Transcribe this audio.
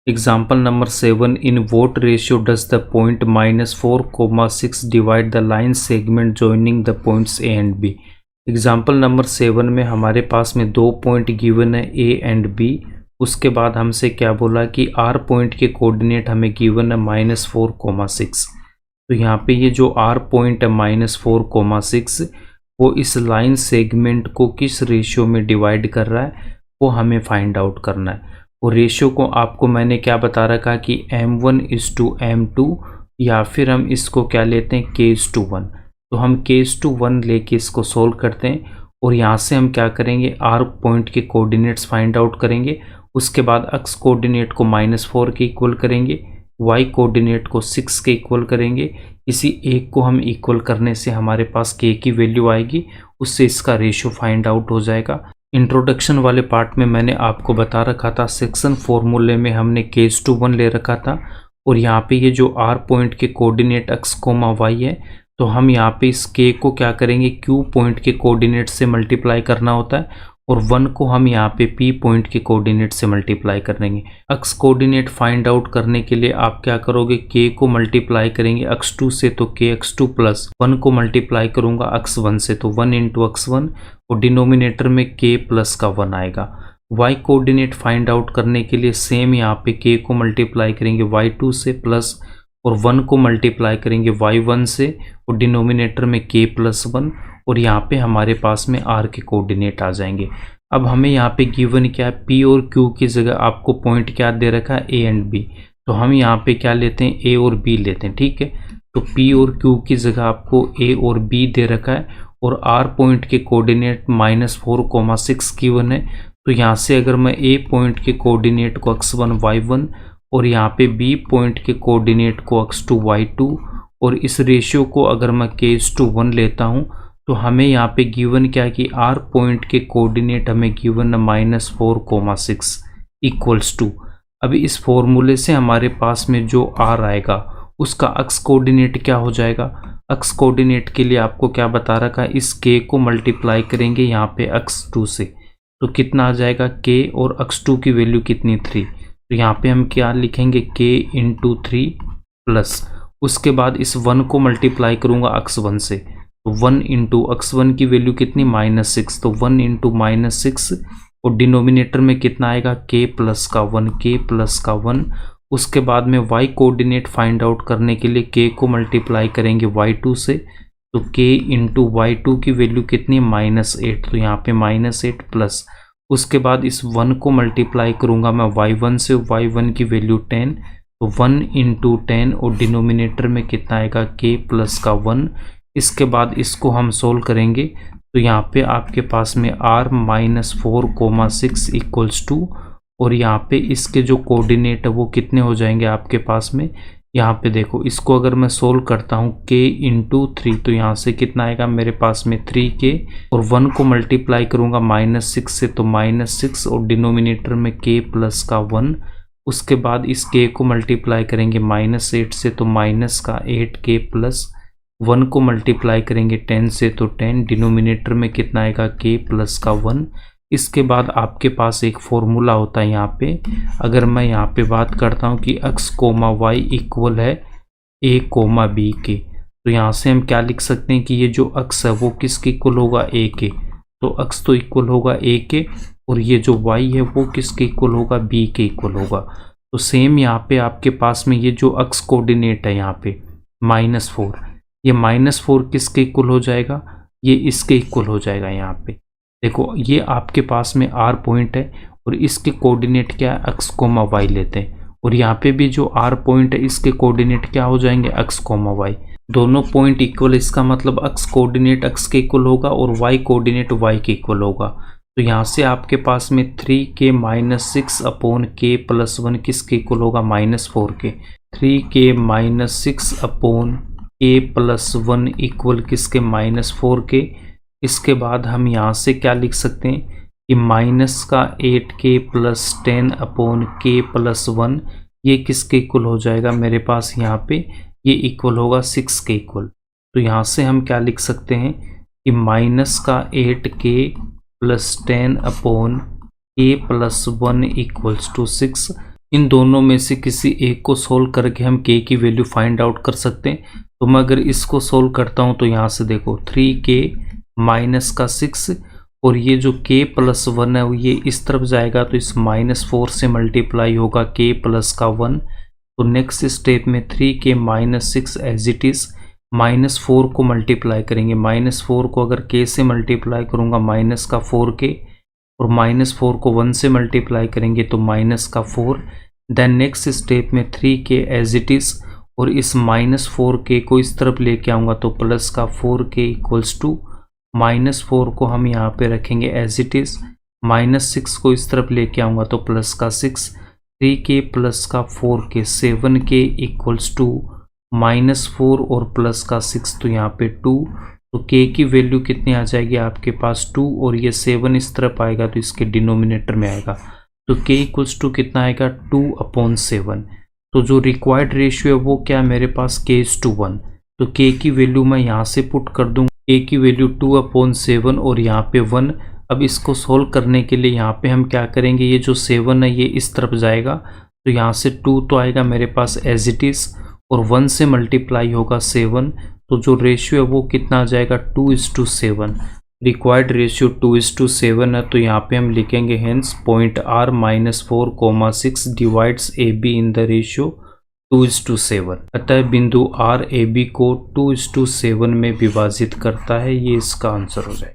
Example number 7. In what ratio does the point -4,6 divide the line segment joining the points A and B? Example number 7 में हमारे पास में दो point given है A and B। उसके बाद हमसे क्या बोला कि R पॉइंट के कोऑर्डिनेट हमें गिवन है -4,6। तो यहाँ पे ये जो R पॉइंट है -4,6 वो इस लाइन सेगमेंट को किस रेशियो में डिवाइड कर रहा है वो हमें फाइंड आउट करना है। और रेशियो को आपको मैंने क्या बता रखा कि m1:m2 या फिर हम इसको क्या लेते हैं k:1। तो हम k:1 लेके इसको सोल्व करते हैं और यहाँ से हम क्या करेंगे R पॉइंट के कोऑर्डिनेट्स फाइंड आउट करेंगे। उसके बाद x कोऑर्डिनेट को -4 के इक्वल करेंगे, y कोऑर्डिनेट को 6 के इक्वल करेंगे। इसी एक को हम इक्वल करने से हमारे पास k की वैल्यू आएगी, उससे इसका रेशियो फाइंड आउट हो जाएगा। इंट्रोडक्शन वाले पार्ट में मैंने आपको बता रखा था सेक्शन फॉर्मूले में हमने k:1 ले रखा था और यहाँ पे ये जो R पॉइंट के कोऑर्डिनेट x, y है तो हम यहाँ पे इस k को क्या करेंगे q पॉइंट के कोऑर्डिनेट से मल्टीप्लाई करना होता है और 1 को हम यहाँ पे p पॉइंट के कोऑर्डिनेट से मल्टीप्लाई करेंगे। x कोऑर्डिनेट फाइंड आउट करने के लिए आप क्या करोगे k को मल्टीप्लाई करेंगे x2 से तो kx2 प्लस 1 को मल्टीप्लाई करूंगा x1 से तो 1 इंटू x1 और डिनोमिनेटर में k प्लस का 1 आएगा। y कोऑर्डिनेट फाइंड आउट करने के लिए सेम यहाँ पे k को मल्टीप्लाई करेंगे y2 से प्लस और 1 को मल्टीप्लाई करेंगे y1 से और डिनोमिनेटर में k प्लस 1 और यहाँ पे हमारे पास में r के कोऑर्डिनेट आ जाएंगे। अब हमें यहाँ पे गिवन क्या है p और q की जगह आपको पॉइंट क्या दे रखा है a एंड b। तो हम यहाँ पे क्या लेते हैं a और b लेते हैं, ठीक है। तो p और q की जगह आपको a और b दे रखा है और r पॉइंट के कोऑर्डिनेट -4,6 गिवन है। तो यहाँ से अगर मैं a पॉइंट के कोऑर्डिनेट को x1 y1 और यहाँ पे b पॉइंट के कोऑर्डिनेट को x2 y2 और इस रेशियो को अगर मैं k:1 लेता हूँ तो हमें यहाँ पे गिवन क्या है कि R पॉइंट के कोऑर्डिनेट हमें गिवन है -4,6 इक्वल्स टू। अभी इस फॉर्मूले से हमारे पास में जो R आएगा उसका x कोऑर्डिनेट क्या हो जाएगा। x कोऑर्डिनेट के लिए आपको क्या बता रखा है, इस k को मल्टीप्लाई करेंगे यहाँ पे x2 से तो कितना आ जाएगा k और x2 की वैल्यू कितनी 3। तो यहाँ पे हम क्या लिखेंगे k इंटू 3 प्लस उसके बाद इस 1 को मल्टीप्लाई करूँगा x1 से तो 1 इंटू x1 की वैल्यू कितनी -6 तो 1 इंटू -6 और डिनोमिनेटर में कितना आएगा k प्लस का 1 k प्लस का 1। उसके बाद में y कोऑर्डिनेट फाइंड आउट करने के लिए k को मल्टीप्लाई करेंगे y2 से तो k इंटू y2 की वैल्यू कितनी -8 तो यहाँ पे -8 प्लस उसके बाद इस 1 को मल्टीप्लाई करूँगा मैं y1 से, y1 की वैल्यू 10 तो 1 इंटू 10 और डिनोमिनेटर में कितना आएगा k प्लस का 1। इसके बाद इसको हम सोल्व करेंगे तो यहाँ पे आपके पास में r -4,6 इक्वल्स टू और यहाँ पे इसके जो कोऑर्डिनेट है वो कितने हो जाएंगे आपके पास में। यहाँ पे देखो इसको अगर मैं सोल्व करता हूँ k इंटू 3 तो यहाँ से कितना आएगा मेरे पास में 3k और 1 को मल्टीप्लाई करूँगा -6 से तो -6 और डिनोमिनेटर में k प्लस का 1। उसके बाद इस k को मल्टीप्लाई करेंगे -8 से तो माइनस का 8k प्लस 1 को मल्टीप्लाई करेंगे 10 से तो 10 डिनोमिनेटर में कितना आएगा k प्लस का 1। इसके बाद आपके पास एक फॉर्मूला होता है यहाँ पे, अगर मैं यहाँ पे बात करता हूँ कि x, y इक्वल है a, b के तो यहाँ से हम क्या लिख सकते हैं कि ये जो x है वो किसके इक्वल होगा a के। तो x तो इक्वल होगा a के और ये जो y है वो किसके इक्वल होगा b के इक्वल होगा। तो सेम यहाँ पे आपके पास में ये जो x कोऑर्डिनेट है यहाँ पे -4 ये -4 किसके इक्वल हो जाएगा, ये इसके इक्वल हो जाएगा। यहाँ पे देखो ये आपके पास में R पॉइंट है और इसके कोऑर्डिनेट क्या है x, y लेते हैं और यहाँ पे भी जो R पॉइंट है इसके कोऑर्डिनेट क्या हो जाएंगे x, y। दोनों पॉइंट इक्वल, इसका मतलब x कोऑर्डिनेट x के इक्वल होगा और y कोऑर्डिनेट y के इक्वल होगा। तो यहाँ से आपके पास में 3k -6 अपॉन k प्लस 1 किसके इक्वल होगा -4 के। 3k -6 upon k plus 1 equal किसके -4 के। इसके बाद हम यहाँ से क्या लिख सकते हैं कि माइनस का 8k plus 10 upon k plus 1 ये किसके इक्वल हो जाएगा मेरे पास यहाँ पे, ये इक्वल होगा 6 के इक्वल। तो यहाँ से हम क्या लिख सकते हैं कि माइनस का 8k plus 10 upon k plus 1 equals to 6। इन दोनों में से किसी एक को सोल्व करके हम k की वैल्यू फाइंड आउट कर सकते हैं। तो मैं अगर इसको सोल्व करता हूँ तो यहाँ से देखो 3k माइनस का 6 और ये जो k प्लस 1 है ये इस तरफ जाएगा तो इस -4 से मल्टीप्लाई होगा k प्लस का 1। तो नेक्स्ट स्टेप में 3k minus 6 as it is -4 को मल्टीप्लाई करेंगे। -4 को अगर k से मल्टीप्लाई करूँगा माइनस का 4k और -4 को 1 से मल्टीप्लाई करेंगे तो माइनस का 4। देन नेक्स्ट स्टेप में 3k एज इट इज़ और इस -4k को इस तरफ लेके आऊँगा तो प्लस का 4k इक्वल्स टू -4 को हम यहाँ पे रखेंगे एज इट इज़, -6 को इस तरफ लेके आऊँगा तो प्लस का 6, 3k प्लस का 4k 7k इक्वल्स टू -4 और प्लस का 6 तो यहाँ पे 2। तो k की वैल्यू कितनी आ जाएगी आपके पास 2 और ये 7 इस तरफ आएगा तो इसके डिनोमिनेटर में आएगा। तो k इक्वल्स टू कितना आएगा 2/7। तो जो रिक्वायर्ड रेशियो है वो क्या है मेरे पास k:1। तो k की वैल्यू मैं यहाँ से पुट कर दूँ, k की वैल्यू 2/7 और यहाँ पे 1। अब इसको सोल्व करने के लिए यहाँ पे हम क्या करेंगे, ये जो 7 है ये इस तरफ जाएगा तो यहाँ से 2 तो आएगा मेरे पास एज इट इज़ और 1 से मल्टीप्लाई होगा 7। तो जो रेशियो है वो कितना आ जाएगा 2:7। रिक्वायर्ड रेशियो 2:7 है। तो यहाँ पे हम लिखेंगे hence point r -4,6 divides AB in the ratio 2:7। अतः बिंदु R AB को 2:7 में विभाजित करता है। ये इसका आंसर हो जाएगा।